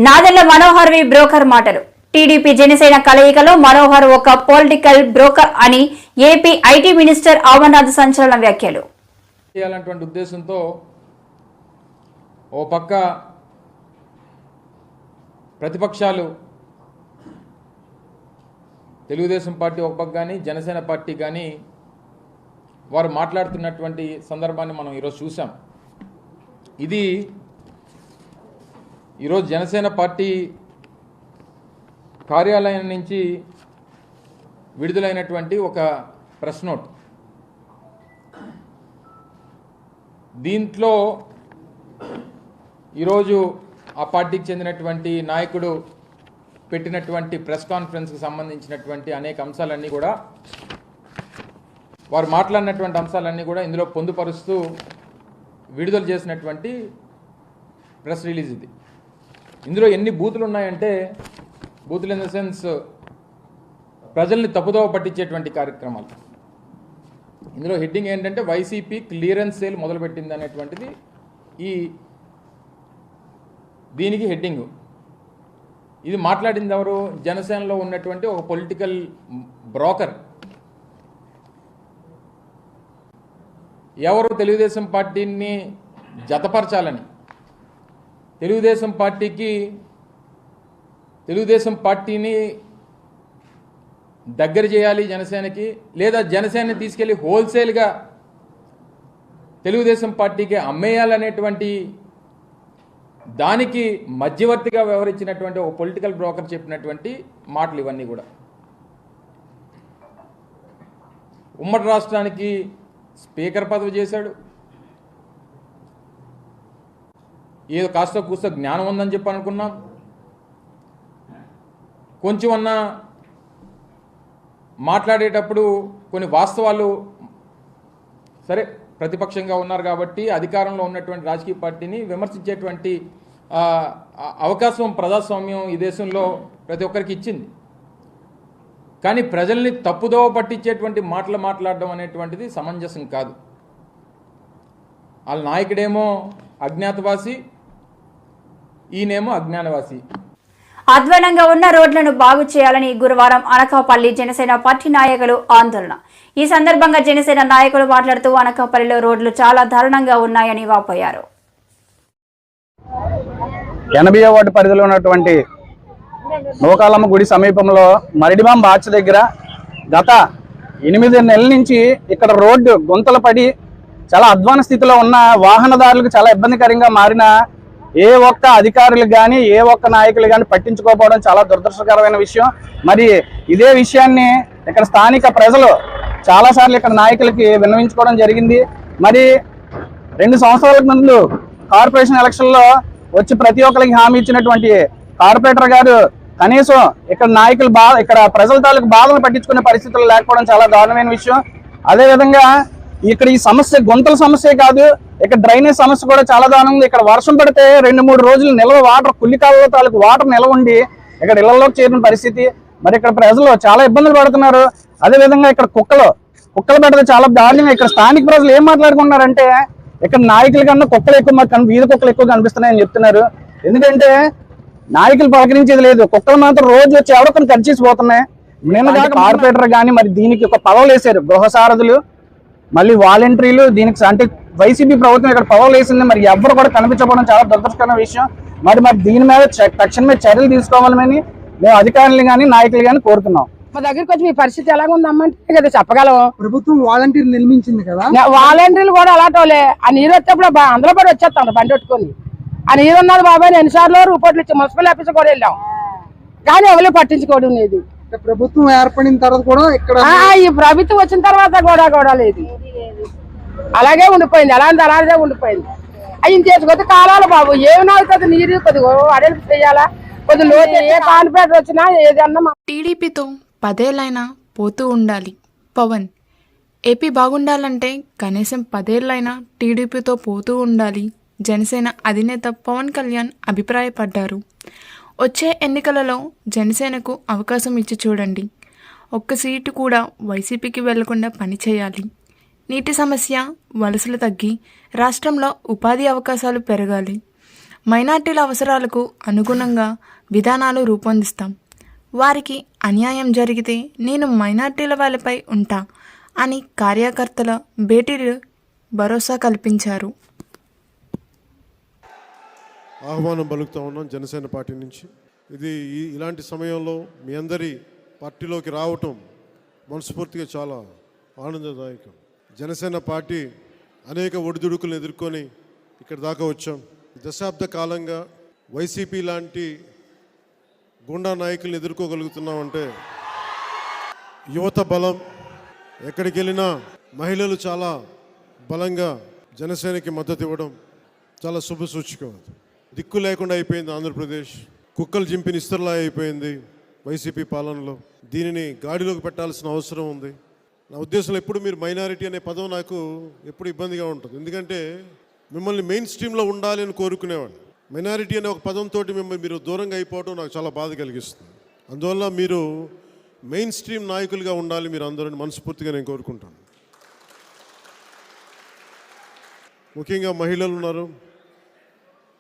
నాదెళ్ల మనోహర్ వి broker మాటలు. TDP Janasena కలయికలో మనోహర్ ఒక పొలిటికల్ బ్రోకర్ అని ఏపీ ఐటీ మినిస్టర్ అమర్నాథ్ సంచలన వ్యాఖ్యలు చేయాలన్నటువంటి ఉద్దేశంతో ఓ పక్క ప్రతిపక్షాలు తెలుగుదేశం పార్టీ ఒక పక్క కానీ జనసేన పార్టీ కానీ వారు మాట్లాడుతున్నటువంటి సందర్భాన్ని మనం ఈరోజు చూసాం. ఇది ఈరోజు జనసేన పార్టీ కార్యాలయం నుంచి విడుదలైనటువంటి ఒక ప్రెస్ నోట్. దీంట్లో ఈరోజు ఆ పార్టీకి చెందినటువంటి నాయకుడు పెట్టినటువంటి ప్రెస్ కాన్ఫరెన్స్కి సంబంధించినటువంటి అనేక అంశాలన్నీ కూడా వారు మాట్లాడినటువంటి అంశాలన్నీ కూడా ఇందులో పొందుపరుస్తూ విడుదల చేసినటువంటి ప్రెస్ రిలీజ్ ఇది. ఇందులో ఎన్ని బూతులు ఉన్నాయంటే, బూతులు ఇన్ ద సెన్స్ ప్రజల్ని తప్పుదోవ పట్టించేటువంటి కార్యక్రమాలు. ఇందులో హెడ్డింగ్ ఏంటంటే వైసీపీ క్లియరెన్స్ సేల్ మొదలుపెట్టింది అనేటువంటిది దీనికి హెడ్డింగ్. ఇది మాట్లాడింది ఎవరు? జనసేనలో ఉన్నటువంటి ఒక పొలిటికల్ బ్రోకర్. ఎవరు? తెలుగుదేశం పార్టీని జతపరచాలని, తెలుగుదేశం పార్టీని దగ్గర చేయాలి జనసేనకి, లేదా జనసేనని తీసుకెళ్లి హోల్సేల్గా తెలుగుదేశం పార్టీకి అమ్మేయాలనేటువంటి దానికి మధ్యవర్తిగా వ్యవహరించినటువంటి ఒక పొలిటికల్ బ్రోకర్ చెప్పినటువంటి మాటలు ఇవన్నీ కూడా. ఉమ్మడి రాష్ట్రానికి స్పీకర్ పదవి చేశాడు. ఏదో కాస్త కూస్త జ్ఞానం ఉందని చెప్పి అనుకున్నాం. కొంచెం అన్నా మాట్లాడేటప్పుడు కొన్ని వాస్తవాలు, సరే ప్రతిపక్షంగా ఉన్నారు కాబట్టి అధికారంలో ఉన్నటువంటి రాజకీయ పార్టీని విమర్శించేటువంటి అవకాశం ప్రజాస్వామ్యం ఈ దేశంలో ప్రతి ఒక్కరికి ఇచ్చింది. కానీ ప్రజల్ని తప్పుదోవ పట్టించేటువంటి మాటలు మాట్లాడడం అనేటువంటిది సమంజసం కాదు. వాళ్ళ నాయకుడేమో అజ్ఞాతవాసి, ఈయనేమో అజ్ఞానవాసి. అధ్వానంగా ఉన్న రోడ్లను బాగు చేయాలని గురువారం అనకాపల్లి జనసేన పార్టీ నాయకులు ఆందోళన. ఈ సందర్భంగా జనసేన నాయకులు మాట్లాడుతూ అనకాపల్లిలో రోడ్లు చాలా దారుణంగా ఉన్నాయని వాపోయారు. 80వ వార్డు పరిధిలో ఉన్నటువంటి నూకాలమ్మ గుడి సమీపంలో మరిడిమాం బాచ్ దగ్గర గత 8 నెలల నుంచి ఇక్కడ రోడ్డు గుంతలు పడి చాలా అధ్వాన స్థితిలో ఉన్న వాహనదారులకు చాలా ఇబ్బందికరంగా మారిన ఏ ఒక్క అధికారులు కానీ ఏ ఒక్క నాయకులు కానీ పట్టించుకోకపోవడం చాలా దురదృష్టకరమైన విషయం. మరి ఇదే విషయాన్ని ఇక్కడ స్థానిక ప్రజలు చాలాసార్లు ఇక్కడ నాయకులకి విన్నవించుకోవడం జరిగింది. మరి 2 సంవత్సరాల ముందు కార్పొరేషన్ ఎలక్షన్లో వచ్చి ప్రతి ఒక్కరికి హామీ ఇచ్చినటువంటి కార్పొరేటర్ గారు కనీసం ఇక్కడ నాయకులు ఇక్కడ ప్రజల తాలూకు బాధలు పట్టించుకునే పరిస్థితులు లేకపోవడం చాలా దారుణమైన విషయం. అదేవిధంగా ఇక్కడ ఈ సమస్య గుంతల సమస్య కాదు, ఇక్కడ డ్రైనేజ్ సమస్య కూడా చాలా దారుణంగా ఉంది. ఇక్కడ వర్షం పడితే 2-3 రోజులు నిల్వ వాటర్, కుల్లి కాలువల తాలూకు వాటర్ నిల్వ ఉండి ఇక్కడ ఇళ్లలోకి చేరిన పరిస్థితి. మరి ఇక్కడ ప్రజలు చాలా ఇబ్బందులు పడుతున్నారు. అదేవిధంగా ఇక్కడ కుక్కలు పెడితే చాలా దారుణంగా ఇక్కడ స్థానిక ప్రజలు ఏం మాట్లాడుకుంటున్నారంటే, ఇక్కడ నాయకుల కన్నా కుక్కలు ఎక్కువ, మాకు వీధి కుక్కలు ఎక్కువ కనిపిస్తున్నాయని చెప్తున్నారు. ఎందుకంటే నాయకులు పలకరించేది లేదు, కుక్కలు మాత్రం రోజు వచ్చి ఎవరొకరిని కట్ చేసి పోతున్నాయి. నిన్న కార్పొరేటర్ కానీ మరి దీనికి ఒక పదవులు వేశారు, గృహసారథులు, మళ్ళీ వాలంటీర్లు. దీనికి అంటే వైసీపీ ప్రభుత్వం ఇక్కడ పదవులు వేసింది, మరి ఎవరు కూడా కనిపించకపోవడం చాలా దురదృష్టకరమైన విషయం. మరి దీని మీద తక్షణమే చర్యలు తీసుకోవాలని మేము అధికారులు కానీ నాయకులు కానీ కోరుతున్నాం. మా దగ్గరికి వచ్చి మీ పరిస్థితి ఎలాగుందమ్మంటే కదా చెప్పగలం. ప్రభుత్వం వాలంటీర్ నిర్మించింది కదా, వాలంటీర్లు కూడా అలాంటి ఆ నీరు వచ్చేప్పుడు అందులో పడి వచ్చేస్తాను బండి పెట్టుకొని. ఆ నీరు ఉన్నది బాబాయ్ ఎన్నిసార్లు రిపోర్ట్లు ఇచ్చి మున్సిపల్ ఆఫీస్ కూడా వెళ్ళాం, కానీ ఎవరు పట్టించుకోవడం లేదు. ప్రభుత్వం ఏర్పడిన తర్వాత కూడా ఇక్కడ ఈ ప్రభుత్వం వచ్చిన తర్వాత కూడా లేదు, అలాగే ఉండిపోయింది. అలాగే ఉండిపోయింది. అవి చేసుకొద్ది కాలాలు బాబు ఏమవుతుంది, నీరు కొద్దిగా అడలు చేయాలా, కొద్ది లోతు ఏ కాన్పేటర్ వచ్చినా ఏదన్నా. టీడీపీతో 10 ఏళ్ళైనా పోతూ ఉండాలి పవన్. ఏపీ బాగుండాలంటే కనీసం 10 ఏళ్ళైనా టీడీపీతో పోతూ ఉండాలి జనసేన అధినేత పవన్ కళ్యాణ్ అభిప్రాయపడ్డారు. వచ్చే ఎన్నికలలో జనసేనకు అవకాశం ఇచ్చి చూడండి. ఒక్క సీటు కూడా వైసీపీకి వెళ్లకుండా పనిచేయాలి. నీటి సమస్య, వలసలు తగ్గి రాష్ట్రంలో ఉపాధి అవకాశాలు పెరగాలి. మైనార్టీల అవసరాలకు అనుగుణంగా విధానాలు రూపొందిస్తాం. వారికి అన్యాయం జరిగితే నేను మైనార్టీల వాళ్ళపై ఉంటా అని కార్యకర్తల భేటీలు భరోసా కల్పించారు. ఆహ్వానం పలుకుతా ఉన్నాం జనసేన పార్టీ నుంచి. ఇది ఇలాంటి సమయంలో మీ అందరి పార్టీలోకి రావటం మనస్ఫూర్తిగా చాలా ఆనందదాయకం. జనసేన పార్టీ అనేక ఒడిదుడుకులను ఎదుర్కొని ఇక్కడ దాకా వచ్చాం. దశాబ్ద కాలంగా వైసీపీ లాంటి గుండా నాయకులను ఎదుర్కోగలుగుతున్నామంటే యువత బలం, ఎక్కడికి వెళ్ళినా మహిళలు చాలా బలంగా జనసేనకి మద్దతు ఇవ్వడం చాలా శుభసూచకం. దిక్కు లేకుండా అయిపోయింది ఆంధ్రప్రదేశ్, కుక్కలు చింపిన ఇస్తర్లా అయిపోయింది వైసీపీ పాలనలో. దీనిని గాడిలోకి పెట్టాల్సిన అవసరం ఉంది. నా ఉద్దేశంలో ఎప్పుడు మీరు మైనారిటీ అనే పదం నాకు ఎప్పుడు ఇబ్బందిగా ఉంటుంది. ఎందుకంటే మిమ్మల్ని మెయిన్ స్ట్రీమ్లో ఉండాలి అని కోరుకునేవాడిని. మైనారిటీ అనే ఒక పదంతో మిమ్మల్ని మీరు దూరంగా అయిపోవడం నాకు చాలా బాధ కలిగిస్తుంది. అందువల్ల మీరు మెయిన్ స్ట్రీమ్ నాయకులుగా ఉండాలి మీరు అందరూ మనస్ఫూర్తిగా నేను కోరుకుంటాను. ముఖ్యంగా మహిళలు ఉన్నారు,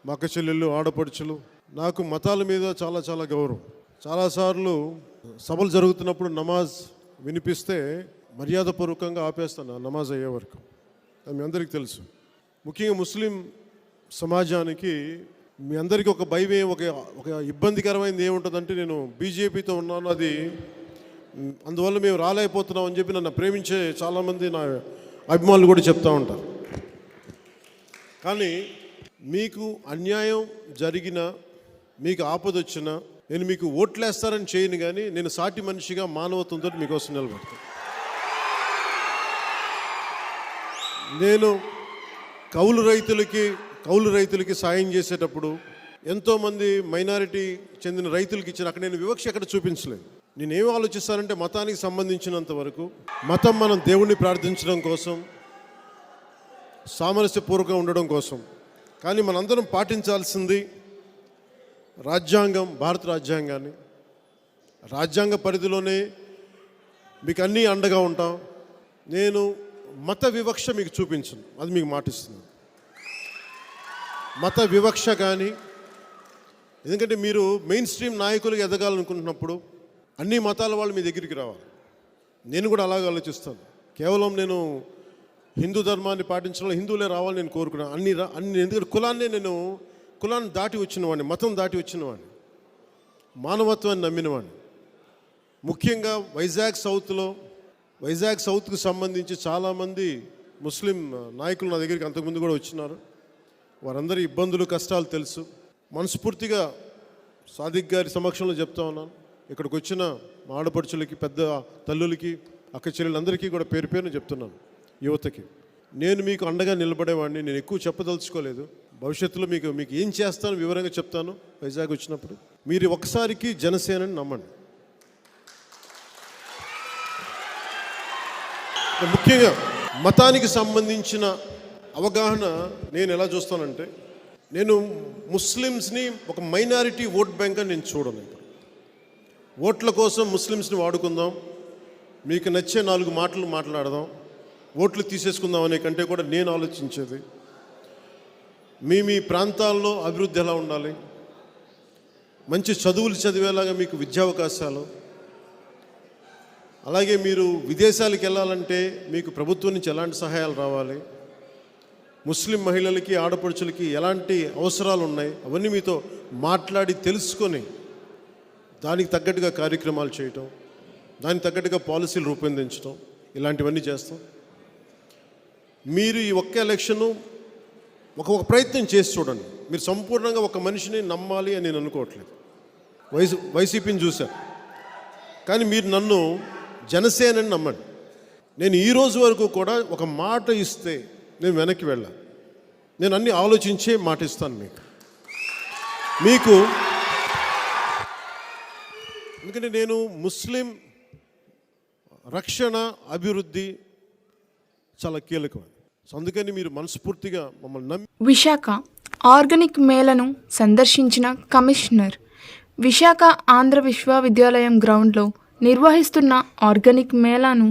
మా అక్క చెల్లెళ్ళు, ఆడపడుచులు. నాకు మతాల మీద చాలా చాలా గౌరవం. చాలాసార్లు సభలు జరుగుతున్నప్పుడు నమాజ్ వినిపిస్తే మర్యాదపూర్వకంగా ఆపేస్తాను నమాజ్ అయ్యే వరకు. అది మీ అందరికీ తెలుసు. ముఖ్యంగా ముస్లిం సమాజానికి మీ అందరికీ ఒక భయం, ఒక ఇబ్బందికరమైనది ఏముంటుందంటే నేను బీజేపీతో ఉన్నాను, అది అందువల్ల మేము రాలేకపోతున్నాం అని చెప్పి నన్ను ప్రేమించే చాలామంది నా అభిమానులు కూడా చెప్తూ ఉంటారు. కానీ మీకు అన్యాయం జరిగినా, మీకు ఆపదొచ్చినా నేను మీకు ఓట్లేస్తారని చేయను, కానీ నేను సాటి మనిషిగా మానవత్వంతో మీకోసం నిలబడతాను. నేను కౌలు రైతులకి సాయం చేసేటప్పుడు ఎంతోమంది మైనారిటీ చెందిన రైతులకి ఇచ్చిన అక్కడ నేను వివక్ష ఎక్కడ చూపించలేదు. నేనేం ఆలోచిస్తానంటే మతానికి సంబంధించినంత వరకు మతం మనం దేవుణ్ణి ప్రార్థించడం కోసం, సామరస్యపూర్వకంగా ఉండడం కోసం. కానీ మనందరం పాటించాల్సింది రాజ్యాంగం, భారత రాజ్యాంగాన్ని. రాజ్యాంగ పరిధిలోనే మీకు అన్నీ అండగా ఉంటాం. నేను మత వివక్ష మీకు చూపించను, అది మీకు మాటిస్తున్నాను. మత వివక్ష కానీ, ఎందుకంటే మీరు మెయిన్ స్ట్రీమ్ నాయకులుగా ఎదగాలనుకుంటున్నప్పుడు అన్ని మతాల వాళ్ళు మీ దగ్గరికి రావాలి. నేను కూడా అలాగే ఆలోచిస్తాను. కేవలం నేను హిందూ ధర్మాన్ని పాటించడం, హిందువులే రావాలని నేను కోరుకున్నాను. అన్ని ఎందుకంటే కులాన్ని దాటి వచ్చినవాడిని, మతం దాటి వచ్చినవాడిని, మానవత్వాన్ని నమ్మినవాడిని. ముఖ్యంగా వైజాగ్ సౌత్కు సంబంధించి చాలామంది ముస్లిం నాయకులు నా దగ్గరికి అంతకుముందు కూడా వచ్చినారు. వారందరి ఇబ్బందులు, కష్టాలు తెలుసు. మనస్ఫూర్తిగా సాదిక్ గారి సమక్షంలో చెప్తా ఉన్నాను. ఇక్కడికి వచ్చిన మా ఆడపడుచులకి, పెద్ద తల్లులకి, అక్క చెల్లెలందరికీ కూడా పేరు పేరుని చెప్తున్నాను. యువతకి నేను మీకు అండగా నిలబడేవాడిని. నేను ఎక్కువ చెప్పదలుచుకోలేదు. భవిష్యత్తులో మీకు ఏం చేస్తాను వివరంగా చెప్తాను వైజాగ్ వచ్చినప్పుడు. మీరు ఒకసారికి జనసేనని నమ్మండి. ముఖ్యంగా మతానికి సంబంధించిన అవగాహన నేను ఎలా చూస్తానంటే, నేను ముస్లిమ్స్ని ఒక మైనారిటీ ఓట్ బ్యాంక్ అని నేను చూడను. ఓట్ల కోసం ముస్లిమ్స్ని వాడుకుందాం, మీకు నచ్చే 4 మాటలు మాట్లాడదాం, ఓట్లు తీసేసుకుందాం అనే కంటే కూడా నేను ఆలోచించేది మీ ప్రాంతాల్లో అభివృద్ధి ఎలా ఉండాలి, మంచి చదువులు చదివేలాగా మీకు విద్యావకాశాలు, అలాగే మీరు విదేశాలకు వెళ్ళాలంటే మీకు ప్రభుత్వం నుంచి ఎలాంటి సహాయాలు రావాలి, ముస్లిం మహిళలకి, ఆడపడుచులకి ఎలాంటి అవసరాలు ఉన్నాయి, అవన్నీ మీతో మాట్లాడి తెలుసుకొని దానికి తగ్గట్టుగా కార్యక్రమాలు చేయటం, దానికి తగ్గట్టుగా పాలసీలు రూపొందించడం, ఇలాంటివన్నీ చేస్తాం. మీరు ఈ ఒక్క ఎలక్షను ఒక ప్రయత్నం చేసి చూడండి. మీరు సంపూర్ణంగా ఒక మనిషిని నమ్మాలి అని నేను అనుకోవట్లేదు. వైసీపీని చూశాను, కానీ మీరు నన్ను జనసేనని నమ్మండి. నేను ఈ రోజు వరకు కూడా ఒక మాట ఇస్తే నేను వెనక్కి వెళ్ళాను. నేను అన్నీ ఆలోచించే మాట ఇస్తాను మీకు. ఎందుకంటే నేను ముస్లిం రక్షణ, అభివృద్ధి చాలా కీలకం. సో అందుకని మీరు మనస్ఫూర్తిగా మమ్మల్ని నమ్మి. విశాఖ ఆర్గానిక్ మేళను సందర్శించిన కమిషనర్. విశాఖ ఆంధ్ర విశ్వవిద్యాలయం గ్రౌండ్లో నిర్వహిస్తున్న ఆర్గానిక్ మేళాను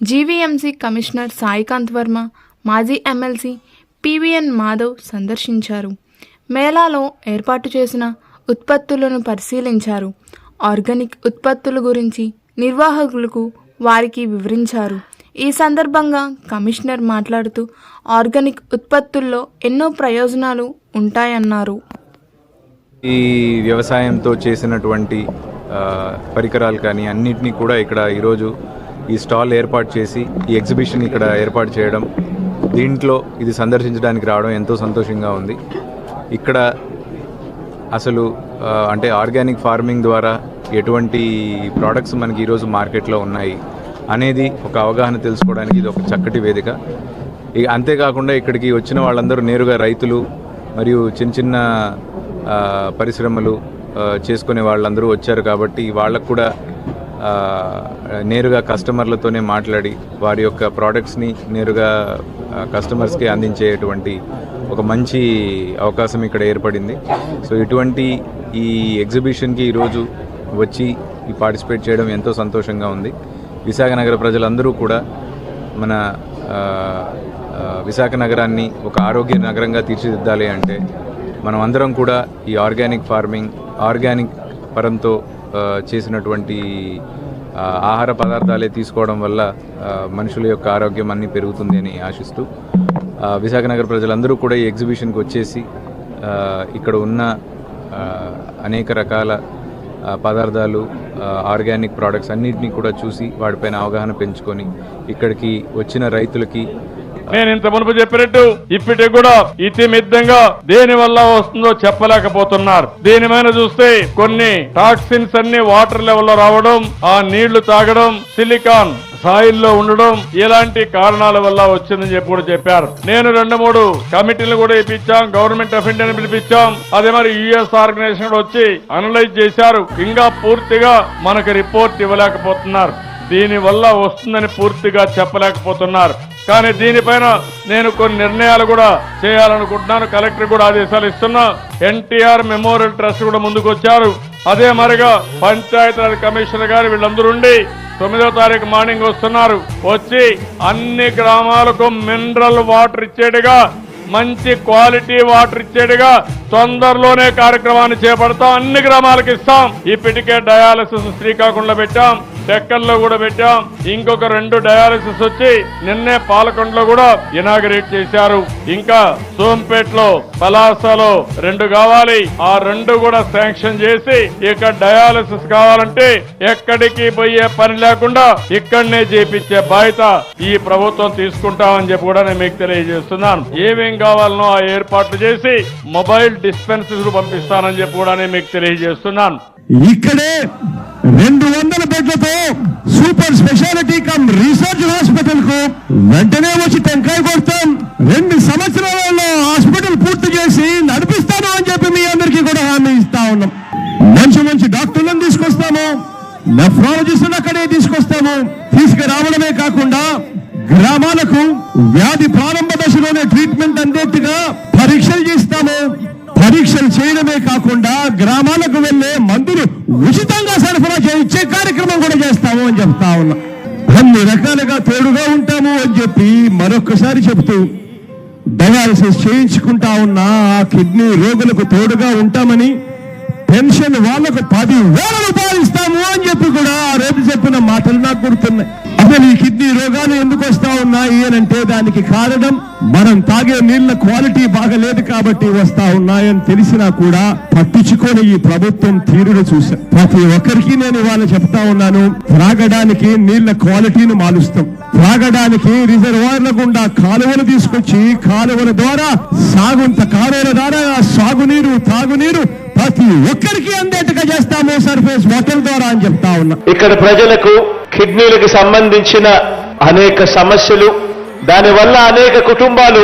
జీవీఎంసీ కమిషనర్ సాయికాంత్ వర్మ, మాజీ ఎమ్మెల్సీ పివిఎన్ మాధవ్ సందర్శించారు. మేళాలో ఏర్పాటు చేసిన ఉత్పత్తులను పరిశీలించారు. ఆర్గానిక్ ఉత్పత్తుల గురించి నిర్వాహకులకు వారికి వివరించారు. ఈ సందర్భంగా కమిషనర్ మాట్లాడుతూ ఆర్గానిక్ ఉత్పత్తుల్లో ఎన్నో ప్రయోజనాలు ఉంటాయన్నారు. ఈ వ్యవసాయంతో చేసినటువంటి పరికరాలు కానీ అన్నిటినీ కూడా ఇక్కడ ఈరోజు ఈ స్టాల్ ఏర్పాటు చేసి ఈ ఎగ్జిబిషన్ ఇక్కడ ఏర్పాటు చేయడం, దీంట్లో ఇది సందర్శించడానికి రావడం ఎంతో సంతోషంగా ఉంది. ఇక్కడ అసలు అంటే ఆర్గానిక్ ఫార్మింగ్ ద్వారా ఎటువంటి ప్రోడక్ట్స్ మనకి ఈరోజు మార్కెట్లో ఉన్నాయి అనేది ఒక అవగాహన తెలుసుకోవడానికి ఇది ఒక చక్కటి వేదిక. అంతేకాకుండా ఇక్కడికి వచ్చిన వాళ్ళందరూ నేరుగా రైతులు మరియు చిన్న చిన్న పరిశ్రమలు చేసుకునే వాళ్ళందరూ వచ్చారు కాబట్టి వాళ్ళకు కూడా నేరుగా కస్టమర్లతోనే మాట్లాడి వారి యొక్క ప్రోడక్ట్స్ని నేరుగా కస్టమర్స్కి అందించేటువంటి ఒక మంచి అవకాశం ఇక్కడ ఏర్పడింది. సో ఇటువంటి ఈ ఎగ్జిబిషన్కి ఈరోజు వచ్చి ఈ పార్టిసిపేట్ చేయడం ఎంతో సంతోషంగా ఉంది. విశాఖ నగర ప్రజలందరూ కూడా మన విశాఖ నగరాన్ని ఒక ఆరోగ్య నగరంగా తీర్చిదిద్దాలి అంటే మనం అందరం కూడా ఈ ఆర్గానిక్ ఫార్మింగ్, ఆర్గానిక్ పరంతో చేసినటువంటి ఆహార పదార్థాలే తీసుకోవడం వల్ల మనుషుల యొక్క ఆరోగ్యం అన్నీ పెరుగుతుంది అని ఆశిస్తూ విశాఖ నగర ప్రజలందరూ కూడా ఈ ఎగ్జిబిషన్కి వచ్చేసి ఇక్కడ ఉన్న అనేక రకాల పదార్థాలు, ఆర్గానిక్ ప్రోడక్ట్స్ అన్నింటినీ కూడా చూసి వాటిపైన అవగాహన పెంచుకొని ఇక్కడికి వచ్చిన రైతులకి నేను ఇంత మునుపు చెప్పినట్టు ఇప్పటికి కూడా ఇతిమిద్దంగా దేని వల్ల వస్తుందో చెప్పలేకపోతున్నారు. దీని మీద చూస్తే కొన్ని టాక్సిన్స్ అన్ని వాటర్ లెవెల్లో రావడం, ఆ నీళ్లు తాగడం, సిలికాన్ సాయిల్లో ఉండడం, ఇలాంటి కారణాల వల్ల వచ్చిందని చెప్పి కూడా చెప్పారు. నేను 2-3 కమిటీలు కూడా ఇప్పించాం, గవర్నమెంట్ ఆఫ్ ఇండియాని పిలిపించాం. అదే మరి యుఎస్ ఆర్గనైజేషన్ వచ్చి అనలైజ్ చేశారు. ఇంకా పూర్తిగా మనకు రిపోర్ట్ ఇవ్వలేకపోతున్నారు. దీని వల్ల వస్తుందని పూర్తిగా చెప్పలేకపోతున్నారు. కానీ దీనిపైన నేను కొన్ని నిర్ణయాలు కూడా చేయాలనుకుంటున్నాను. కలెక్టర్ కూడా ఆదేశాలు ఇస్తున్నా. ఎన్టీఆర్ మెమోరియల్ ట్రస్ట్ కూడా ముందుకు వచ్చారు. అదే మరిగా పంచాయతీరాజ్ కమిషనర్ గారు వీళ్ళందరూ ఉండి 9వ తారీఖు మార్నింగ్ వస్తున్నారు. వచ్చి అన్ని గ్రామాలకు మినరల్ వాటర్ ఇచ్చేట్టుగా, మంచి క్వాలిటీ వాటర్ ఇచ్చేట్టుగా తొందరలోనే కార్యక్రమాన్ని చేపడతాం. అన్ని గ్రామాలకు ఇస్తాం. ఇప్పటికే డయాలసిస్ శ్రీకాకుళంలో పెట్టాం, డెక్కల్లో కూడా పెట్టాం. ఇంకొక 2 డయాలసిస్ వచ్చి నిన్నే పాలకొండలో కూడా ఇనాగరేట్ చేశారు. ఇంకా సోంపేటలో, పలాసలో 2 కావాలి. ఆ 2 కూడా శాంక్షన్ చేసి ఇక డయాలసిస్ కావాలంటే ఎక్కడికి పోయే పని లేకుండా ఇక్కడనే చేపించే బాధ్యత ఈ ప్రభుత్వం తీసుకుంటామని చెప్పి కూడా నేను మీకు తెలియజేస్తున్నాను. ఏమేం కావాలనో ఆ ఏర్పాట్లు చేసి మొబైల్ డిస్పెన్సరీలు పంపిస్తానని చెప్పి కూడా నేను మీకు తెలియజేస్తున్నాను. ఇక్కడే 200 బెడ్లతో super speciality cum research hospital కు వెంటనే వచ్చి టెంకాయ కొడతాం. 2 సంవత్సరాలలో హాస్పిటల్ పూర్తి చేసి నడిపిస్తాను అని చెప్పి మీ అందరికీ కూడా హామీ ఇస్తా ఉన్నాం. మంచి డాక్టర్లను తీసుకొస్తాము, నెఫ్రాలజిస్టులను అక్కడే తీసుకొస్తాము. తీసుకురావడమే కాకుండా గ్రామాలకు వ్యాధి ప్రారంభ దశలోనే ట్రీట్మెంట్ అందేట్టుగా పరీక్షలు చేస్తాము. పరీక్షలు చేయడమే కాకుండా గ్రామాలకు వెళ్లే మందులు ఉచితంగా సరఫరా చేయించే కార్యక్రమం కూడా చేస్తాము అని చెప్తా ఉన్నా. అన్ని రకాలుగా తోడుగా ఉంటాము అని చెప్పి మరొకసారి చెబుతూ డయాలసిస్ చేయించుకుంటా ఉన్న ఆ కిడ్నీ రోగులకు తోడుగా ఉంటామని, పెన్షన్ వాళ్లకు 10,000 రూపాయలు ఇస్తాము అని చెప్పి కూడా ఆ రోజు చెప్పిన మాటలు నాకు గుర్తున్నాయి. అసలు ఈ కిడ్నీ రోగాలు ఎందుకు వస్తా ఉన్నాయి అంటే దానికి కారణం మనం తాగే నీళ్ల క్వాలిటీ బాగలేదు కాబట్టి వస్తా ఉన్నాయని తెలిసినా కూడా పట్టించుకొని ఈ ప్రభుత్వం తీరును చూసా. ప్రతి ఒక్కరికి నేను ఇవాళ చెప్తా ఉన్నాను, త్రాగడానికి నీళ్ల క్వాలిటీని మారుస్తాం. త్రాగడానికి రిజర్వాయర్ల గుండా కాలువలు తీసుకొచ్చి కాలువల ద్వారా కాలువల ద్వారా సాగునీరు, తాగునీరు ప్రతి ఒక్కరికి అందేట్టుగా చేస్తాము సర్ఫేస్ వాటర్ ద్వారా అని చెప్తా ఉన్నా. ఇక్కడ ప్రజలకు కిడ్నీలకు సంబంధించిన అనేక సమస్యలు, దానివల్ల అనేక కుటుంబాలు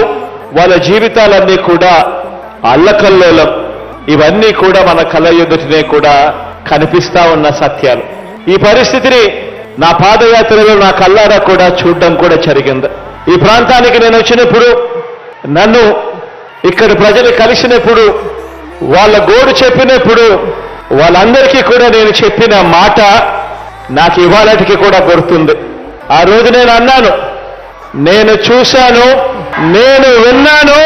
వాళ్ళ జీవితాలన్నీ కూడా అల్లకల్లోలం. ఇవన్నీ కూడా మన కళ్ళ ఎదుటనే కూడా కనిపిస్తా ఉన్న సత్యాలు. ఈ పరిస్థితిని నా పాదయాత్రలో నా కళ్ళారా కూడా చూడడం కూడా జరిగింది. ఈ ప్రాంతానికి నేను వచ్చినప్పుడు, నన్ను ఇక్కడ ప్రజలు కలిసినప్పుడు, వాళ్ళ గోడు చెప్పినప్పుడు వాళ్ళందరికీ కూడా నేను చెప్పిన మాట నాకు ఇవాళటికి కూడా గుర్తుంది. ఆ రోజు నేను అన్నాను, నేను చూశాను నేను విన్నాను,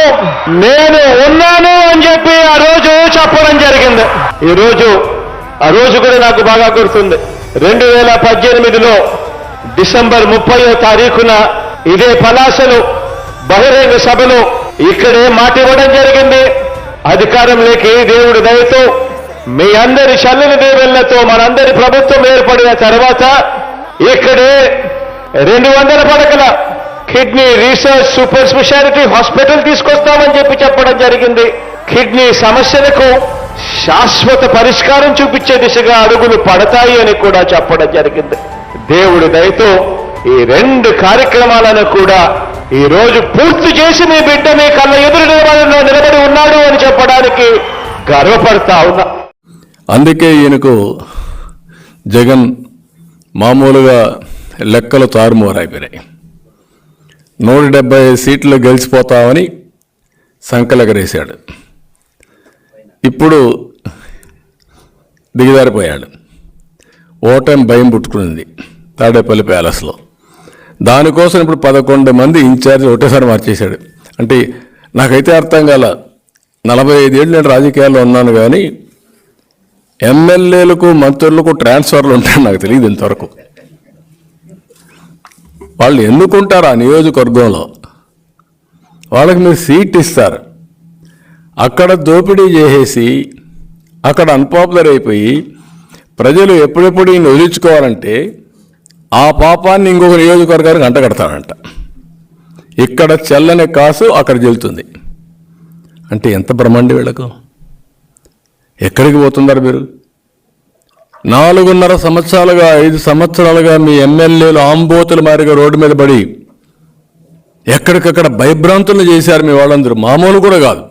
నేను ఉన్నాను అని చెప్పి ఆ రోజు చెప్పడం జరిగింది. ఆ రోజు కూడా నాకు బాగా గుర్తుంది. 2018లో డిసెంబర్ 30వ తారీఖున ఇదే పలాసలో బహిరంగ సభలో ఇక్కడే మాట ఇవ్వడం జరిగింది. అధికారంలోకి దేవుడి దయతో మీ అందరి చల్లని దేవుళ్లతో మనందరి ప్రభుత్వం ఏర్పడిన తర్వాత ఇక్కడే 200 పడకల kidney research super speciality hospital తీసుకొస్తామని చెప్పడం జరిగింది. కిడ్నీ సమస్యలకు శాశ్వత పరిష్కారం చూపించే దిశగా అడుగులు పడతాయి అని కూడా చెప్పడం జరిగింది. దేవుడి దయతో ఈ 2 కార్యక్రమాలను కూడా ఈ రోజు పూర్తి చేసి మీ బిడ్డ మీ కళ్ళ ఎదురు నిలబడి ఉన్నాడు అని చెప్పడానికి గర్వపడతా ఉన్నా. అందుకే ఈయనకు జగన్ మామూలుగా లెక్కలు తారుమారైపోయాయి. 170 సీట్లు గెలిచిపోతామని సంకలెగరేశాడు. ఇప్పుడు దిగజారిపోయాడు. ఓటమి భయం పుట్టుకునింది తాడేపల్లి ప్యాలెస్లో. దానికోసం ఇప్పుడు 11 మంది ఇన్ఛార్జ్ ఒకటేసారి మార్చేశాడు. అంటే నాకైతే అర్థం కాల. 45 ఏళ్ళు నేను రాజకీయాల్లో ఉన్నాను, కానీ ఎమ్మెల్యేలకు మంత్రులకు ట్రాన్స్ఫర్లు ఉంటాయని నాకు తెలియదు ఇంతవరకు. వాళ్ళు ఎన్నుకుంటారు ఆ నియోజకవర్గంలో, వాళ్ళకి మీరు సీట్ ఇస్తారు. అక్కడ దోపిడీ చేసేసి అక్కడ అన్పాపులర్ అయిపోయి ప్రజలు ఎప్పుడెప్పుడు ఈయన వదిలించుకోవాలంటే ఆ పాపాన్ని ఇంకొక నియోజకవర్గానికి అంటగడతాడంట. ఇక్కడ చెల్లని కాసు అక్కడ చెల్లుతుంది. అంటే ఎంత బ్రహ్మాండి వీళ్ళకు. ఎక్కడికి పోతున్నారు మీరు? 4.5 సంవత్సరాలుగా 5 సంవత్సరాలుగా మీ ఎమ్మెల్యేలు ఆంబోతుల మారిగా రోడ్డు మీద పడి ఎక్కడికక్కడ భయభ్రాంతులు చేశారు మీ వాళ్ళందరూ. మామూలు కూడా కాదు.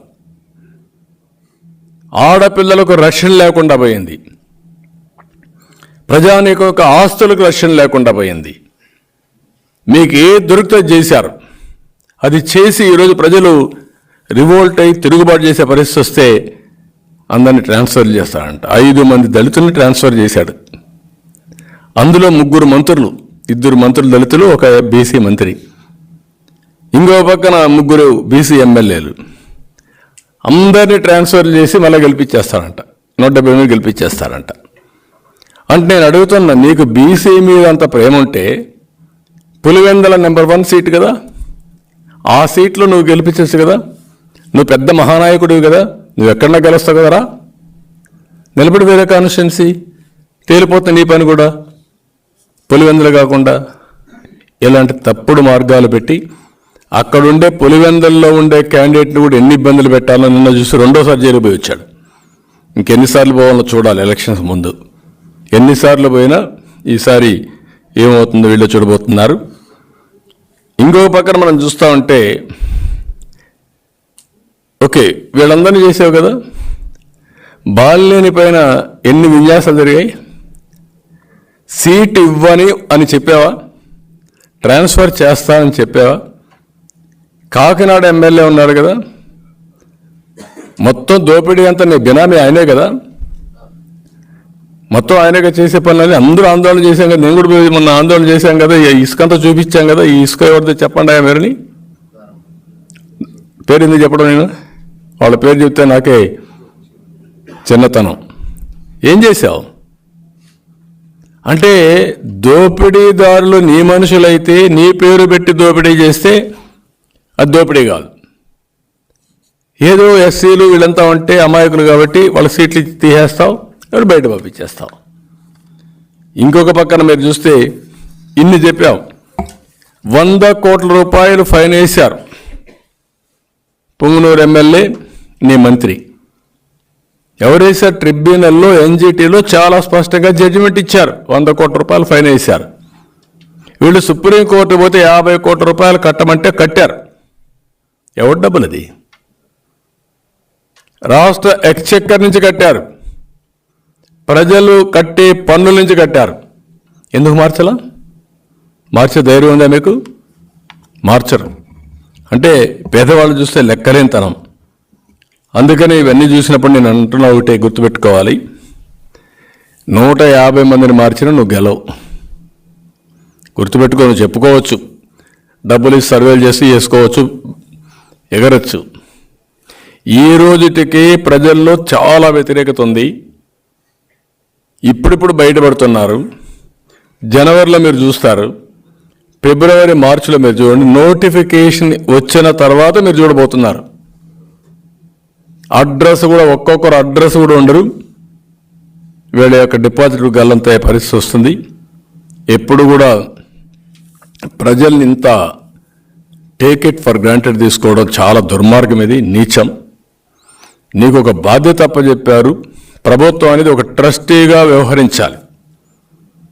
ఆడపిల్లలకు రక్షణ లేకుండా పోయింది, ప్రజానీకం యొక్క ఆస్తులకు రక్షణ లేకుండా పోయింది. మీకు ఏ దొరికితే చేశారు. అది చేసి ఈరోజు ప్రజలు రివోల్ట్ అయి తిరుగుబాటు చేసే పరిస్థితి వస్తే అందరినీ ట్రాన్స్ఫర్ చేస్తాడంట. 5 మంది దళితుల్ని ట్రాన్స్ఫర్ చేశాడు. అందులో 3 మంత్రులు, 2 మంత్రులు దళితులు, ఒక బీసీ మంత్రి, ఇంకో పక్కన 3 బీసీ ఎమ్మెల్యేలు. అందరినీ ట్రాన్స్ఫర్ చేసి మళ్ళీ గెలిపించేస్తారంట. 170 గెలిపించేస్తారంట. అంటే నేను అడుగుతున్నా, నీకు బీసీ మీద అంత ప్రేమ ఉంటే పులివెందల నెంబర్ 1 సీట్ కదా, ఆ సీట్లో నువ్వు గెలిపించచ్చు కదా. నువ్వు పెద్ద మహానాయకుడివి కదా, నువ్వు ఎక్కడన్నా గెలుస్తావు కదరా. నిలబడి వేరే కాన్స్టిట్యున్సీ తేలిపోతుంది నీ పని కూడా. పులివెందులు కాకుండా ఇలాంటి తప్పుడు మార్గాలు పెట్టి అక్కడుండే పులివెందుల్లో ఉండే క్యాండిడేట్ని కూడా ఎన్ని ఇబ్బందులు పెట్టాలో నిన్న చూసి 2వ జైలు పోయి వచ్చాడు. ఇంకెన్నిసార్లు పోవాలో చూడాలి. ఎలక్షన్స్ ముందు ఎన్నిసార్లు పోయినా ఈసారి ఏమవుతుందో వీళ్ళు చూడబోతున్నారు. ఇంకో పక్కన మనం చూస్తూ ఉంటే, ఓకే వీళ్ళందరినీ చేసావు కదా, బాలినేని పైన ఎన్ని విన్యాసాలు జరిగాయి. సీట్ ఇవ్వని అని చెప్పావా? ట్రాన్స్ఫర్ చేస్తానని చెప్పావా? కాకినాడ ఎమ్మెల్యే ఉన్నారు కదా, మొత్తం దోపిడీ అంతా నీ బినామీ ఆయనే కదా, మొత్తం ఆయనగా చేసే పనులని అందరూ ఆందోళన చేశాం కదా. నేను కూడా మొన్న ఆందోళన చేశాం కదా, ఇసుక అంతా చూపించాం కదా. ఈ ఇసుక ఎవరితో చెప్పండి మీరుని. పేరు ఎందుకు చెప్పడం, నేను వాళ్ళ పేరు చెప్తే నాకే చిన్నతనం. ఏం చేశావు అంటే, దోపిడీదారులు నీ మనుషులైతే నీ పేరు పెట్టి దోపిడీ చేస్తే అది దోపిడీ కాదు. ఏదో ఎస్సీలు వీళ్ళంతా ఉంటే అమాయకులు కాబట్టి వాళ్ళ సీట్లు తీసేస్తావు, ఎవరు బయట పంపించేస్తావు. ఇంకొక పక్కన మీరు చూస్తే ఇన్ని చెప్పావు. 100 కోట్ల రూపాయలు ఫైన్ వేశారు పొంగునూరు ఎమ్మెల్యే నీ మంత్రి. ఎవరేసారు? ట్రిబ్యునల్లో ఎన్జిటీలో చాలా స్పష్టంగా జడ్జిమెంట్ ఇచ్చారు. 100 కోట్ల రూపాయలు ఫైన్ వేశారు. వీళ్ళు సుప్రీంకోర్టు పోతే 50 కోట్ల రూపాయలు కట్టమంటే కట్టారు. ఎవరి డబ్బులు అది? రాష్ట్ర ఎక్స్చెక్కర్ నుంచి కట్టారు, ప్రజలు కట్టే పన్నుల నుంచి కట్టారు. ఎందుకు మార్చలా? మార్చే ధైర్యం ఉందా మీకు? మార్చరు. అంటే పేదవాళ్ళు చూస్తే లెక్కలేనితనం. అందుకని ఇవన్నీ చూసినప్పుడు నేను అంటున్నా ఒకటే గుర్తుపెట్టుకోవాలి, 150 మందిని మార్చినా నువ్వు గెలవు. గుర్తుపెట్టుకో. నువ్వు చెప్పుకోవచ్చు, డబ్బులు ఇచ్చి సర్వేలు చేసి చేసుకోవచ్చు, ఎగరచ్చు. ఈ రోజుటికి ప్రజల్లో చాలా వ్యతిరేకత ఉంది. ఇప్పుడిప్పుడు బయటపడుతున్నారు. జనవరిలో మీరు చూస్తారు, ఫిబ్రవరి మార్చిలో మీరు చూడండి, నోటిఫికేషన్ వచ్చిన తర్వాత మీరు చూడబోతున్నారు. అడ్రస్ కూడా ఒక్కొక్కరు అడ్రస్ కూడా ఉండరు. వీళ్ళ యొక్క డిపాజిట్ గల్లంతయ్యే పరిస్థితి వస్తుంది. ఎప్పుడు కూడా ప్రజల్ని ఇంత టేక్ ఇట్ ఫర్ గ్రాంటెడ్ తీసుకోవడం చాలా దుర్మార్గం, ఇది నీచం. నీకు ఒక బాధ్యత అప్పచెప్పారు. ప్రభుత్వం అనేది ఒక ట్రస్టీగా వ్యవహరించాలి.